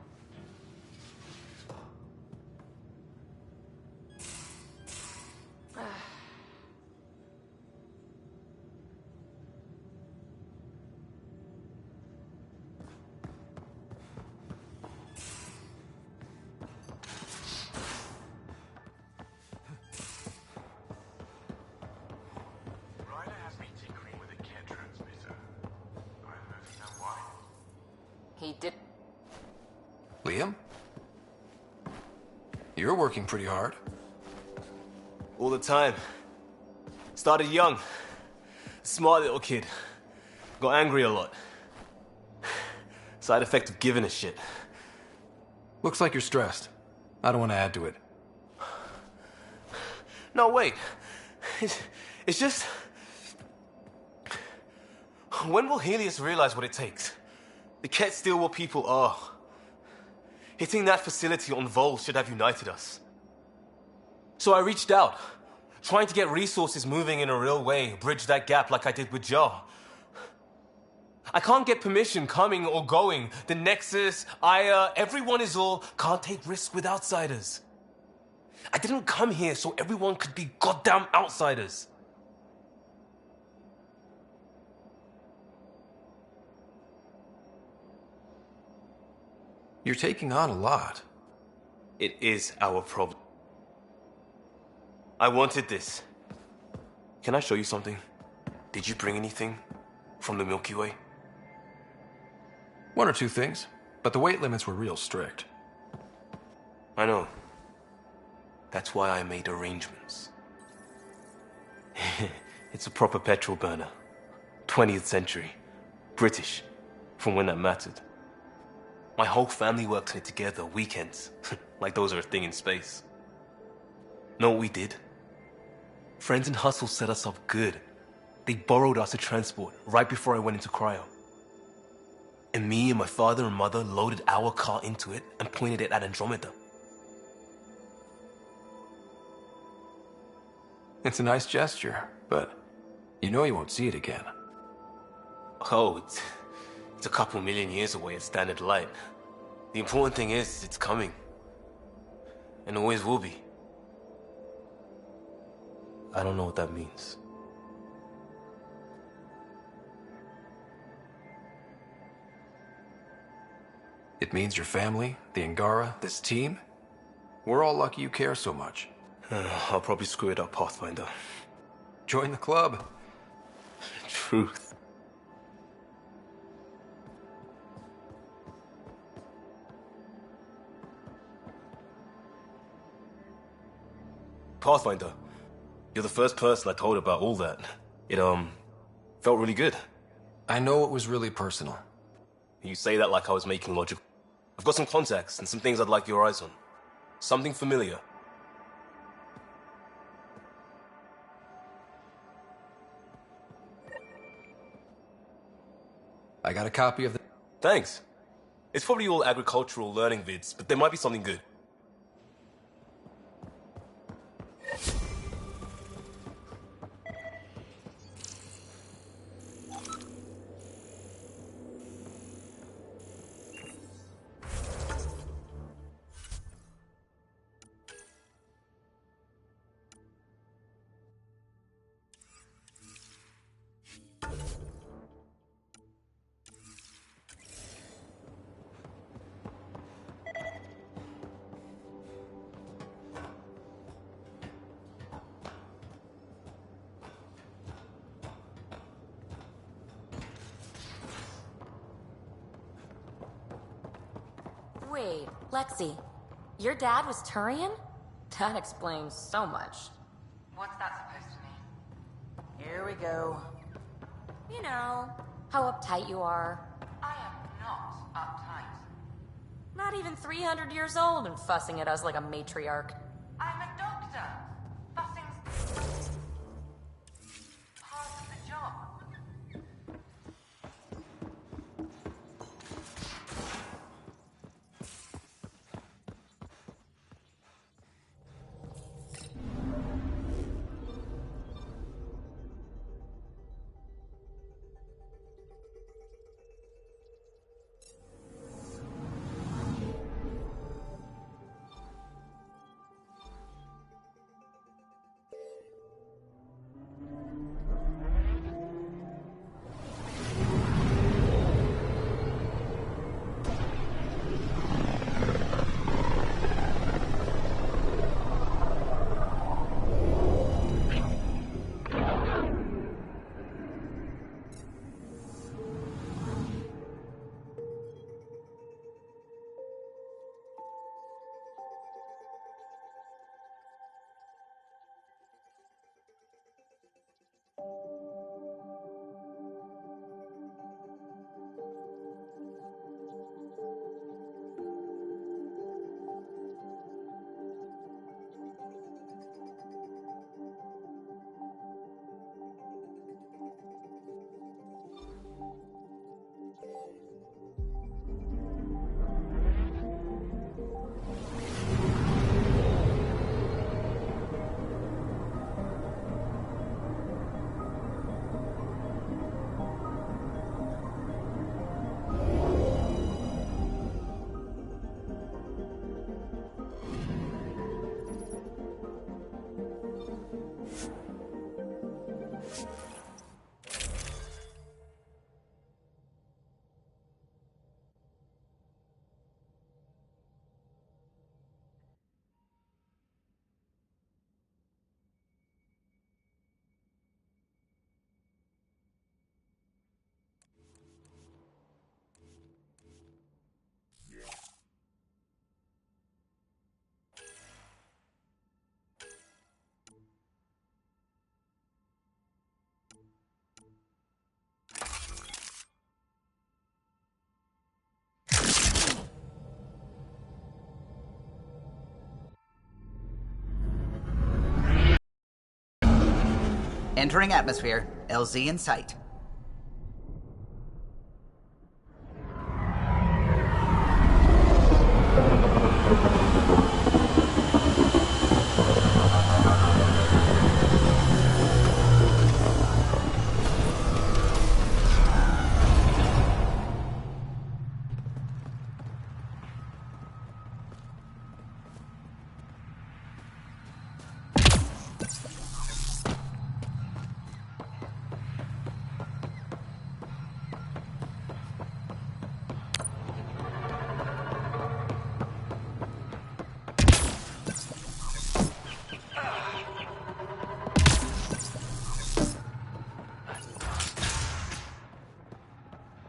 He did. Liam? You're working pretty hard. All the time. Started young. Smart little kid. Got angry a lot. Side effect of giving a shit. Looks like you're stressed. I don't want to add to it. No, wait. It's just... When will Helios realize what it takes? They can't steal what people are. Hitting that facility on Vol should have united us. So I reached out, trying to get resources moving in a real way, bridge that gap like I did with Jar. I can't get permission coming or going. The Nexus, Aya, everyone is all can't take risks with outsiders. I didn't come here so everyone could be goddamn outsiders. You're taking on a lot. It is our problem. I wanted this. Can I show you something? Did you bring anything from the Milky Way? One or two things, but the weight limits were real strict. I know. That's why I made arrangements. It's a proper petrol burner. 20th century. British. From when that mattered. My whole family works on it together, weekends. Like those are a thing in space. Know what we did? Friends in Hustle set us up good. They borrowed us a transport right before I went into cryo. And me and my father and mother loaded our car into it and pointed it at Andromeda. It's a nice gesture, but you know you won't see it again. Oh, it's a couple million years away at standard light. The important thing is, it's coming. And always will be. I don't know what that means. It means your family, the Angara, this team. We're all lucky you care so much. I'll probably screw it up, Pathfinder. Join the club. Truth. Pathfinder, you're the first person I told about all that. It, felt really good. I know it was really personal. You say that like I was making logical. I've got some contacts and some things I'd like your eyes on. Something familiar. I got a copy of the... Thanks. It's probably all agricultural learning vids, but there might be something good. Wait, Lexi, your dad was Turian? That explains so much. What's that supposed to mean? Here we go. You know, how uptight you are. I am not uptight. Not even 300 years old and fussing at us like a matriarch. I'm a doctor. Fussing's part of the job. Entering atmosphere. LZ in sight.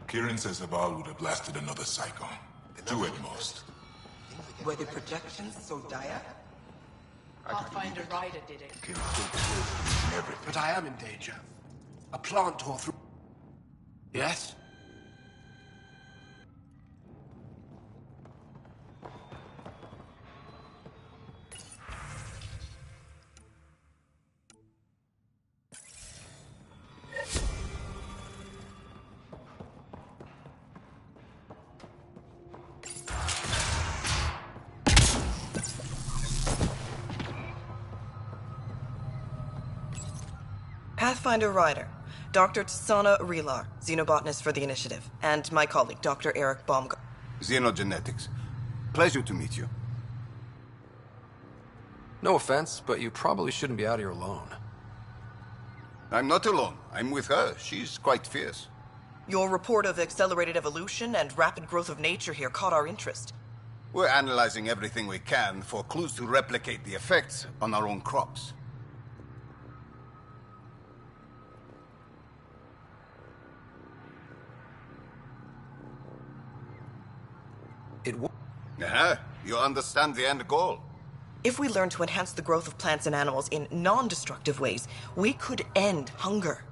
Kieran says Aval would have blasted another cyclone. Two at most. Were the projections so dire? Pathfinder Ryder did it. Killed and everything. But I am in danger. A plant tore through. Yes? Pathfinder Ryder, Dr. Tsana Relar, xenobotanist for the Initiative, and my colleague, Dr. Eric Baumgart. Xenogenetics. Pleasure to meet you. No offense, but you probably shouldn't be out here alone. I'm not alone. I'm with her. She's quite fierce. Your report of accelerated evolution and rapid growth of nature here caught our interest. We're analyzing everything we can for clues to replicate the effects on our own crops. You understand the end goal. If we learn to enhance the growth of plants and animals in non-destructive ways, we could end hunger.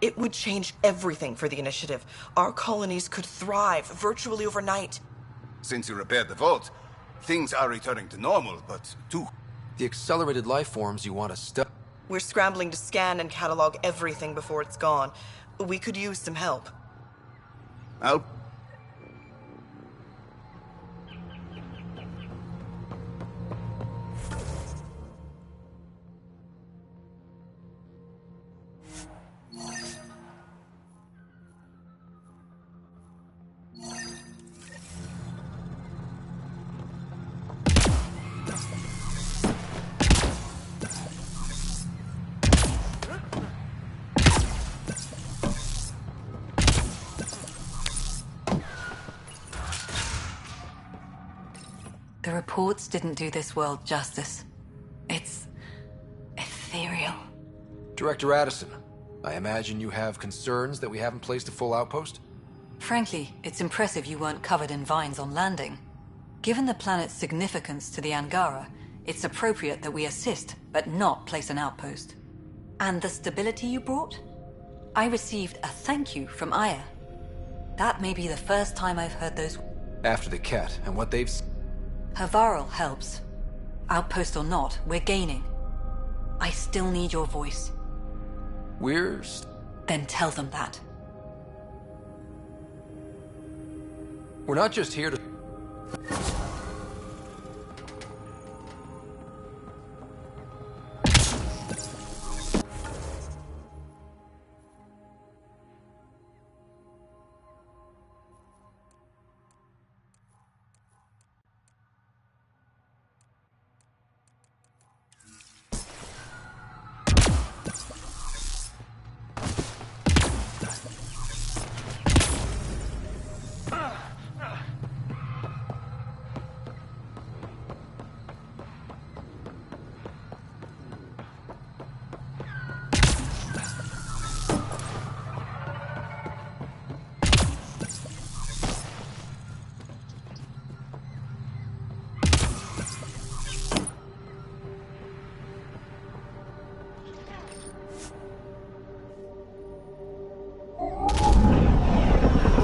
It would change everything for the Initiative. Our colonies could thrive virtually overnight. Since you repaired the vault, things are returning to normal, but the accelerated life forms you want to study. We're scrambling to scan and catalog everything before it's gone. We could use some help. The reports didn't do this world justice. It's ethereal. Director Addison, I imagine you have concerns that we haven't placed a full outpost? Frankly, it's impressive you weren't covered in vines on landing. Given the planet's significance to the Angara, it's appropriate that we assist, but not place an outpost. And the stability you brought? I received a thank you from Aya. That may be the first time I've heard those... After the cat and what they've... Havarl helps. Outpost or not, we're gaining. I still need your voice. Then tell them that. We're not just here to...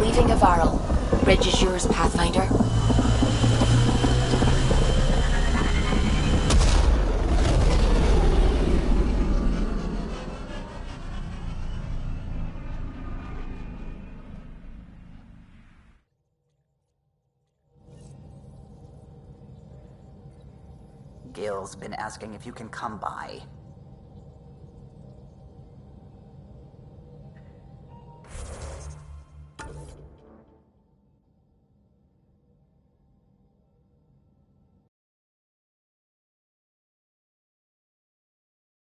Leaving Avarl. Bridge is yours, Pathfinder. Guild's been asking if you can come by.